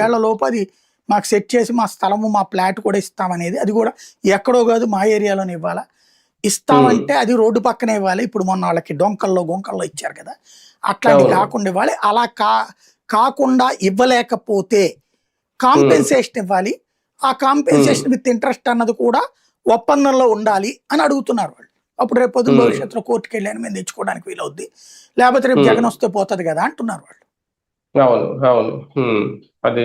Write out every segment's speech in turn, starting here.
ఏళ్ల లోపు అది మాకు సెట్ చేసి మా స్థలము మా ఫ్లాట్ కూడా ఇస్తామనేది. అది కూడా ఎక్కడో కాదు మా ఏరియాలోనే ఇవ్వాలా. ఇస్తామంటే అది రోడ్డు పక్కనే ఇవ్వాలి. ఇప్పుడు మొన్న వాళ్ళకి డొంకల్లో గొంకల్లో ఇచ్చారు కదా, అట్లాంటివి కాకుండా ఇవ్వాలి. అలా కాకుండా ఇవ్వలేకపోతే కాంపెన్సేషన్ ఇవ్వాలి. ఆ కాంపెన్సేషన్ విత్ ఇంట్రెస్ట్ అన్నది కూడా ఒప్పందంలో ఉండాలి అని అడుగుతున్నారు వాళ్ళు. అప్పుడు రేపు పొద్దున భవిష్యత్తులో కోర్టుకు వెళ్ళి మేము తెచ్చుకోవడానికి వీలవుద్ది, లేకపోతే రేపు జగన్ వస్తే పోతుంది కదా అంటున్నారు వాళ్ళు. అవును అవును అదే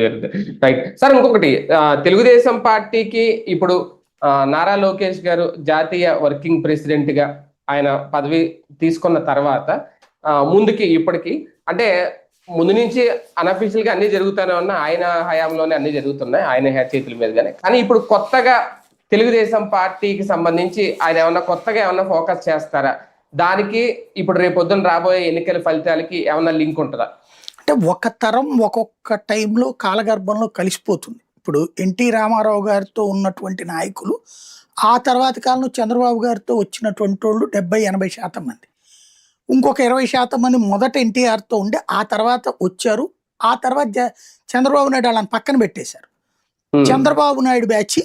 రైట్ సార్. ఇంకొకటి తెలుగుదేశం పార్టీకి ఇప్పుడు నారా లోకేష్ గారు జాతీయ వర్కింగ్ ప్రెసిడెంట్ గా ఆయన పదవి తీసుకున్న తర్వాత ముందుకి ఇప్పటికి అంటే ముందు నుంచి అన్అఫీషియల్ గా అన్ని జరుగుతూనే ఉన్నా, ఆయన హయాంలోనే అన్ని జరుగుతున్నాయి ఆయన చేతుల మీదుగానే. కానీ ఇప్పుడు కొత్తగా తెలుగుదేశం పార్టీకి సంబంధించి ఆయన ఏమన్నా కొత్తగా ఏమన్నా ఫోకస్ చేస్తారా? దానికి ఇప్పుడు రేపు పొద్దున రాబోయే ఎన్నికల ఫలితాలకి ఏమన్నా లింక్ ఉంటుందా? అంటే ఒక తరం ఒక్కొక్క టైంలో కాలగర్భంలో కలిసిపోతుంది. ఇప్పుడు ఎన్టీ రామారావు గారితో ఉన్నటువంటి నాయకులు ఆ తర్వాత కాలంలో చంద్రబాబు గారితో వచ్చినటువంటి వాళ్ళు 70-80% మంది, ఇంకొక 20% మంది మొదట ఎన్టీఆర్తో ఉండి ఆ తర్వాత వచ్చారు. ఆ తర్వాత చంద్రబాబు నాయుడు వాళ్ళని పక్కన పెట్టేశారు. చంద్రబాబు నాయుడు బ్యాచ్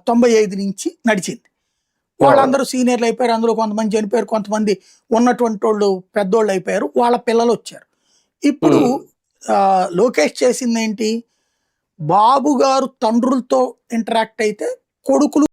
95 నుంచి నడిచింది. వాళ్ళందరూ సీనియర్లు అయిపోయారు. అందులో కొంతమంది చనిపోయారు, కొంతమంది ఉన్నటువంటి వాళ్ళు పెద్దోళ్ళు అయిపోయారు, వాళ్ళ పిల్లలు వచ్చారు. ఇప్పుడు లోకేష్ చేసింది ఏంటి? బాబు గారు తండ్రులతో ఇంటరాక్ట్ అయితే కొడుకులు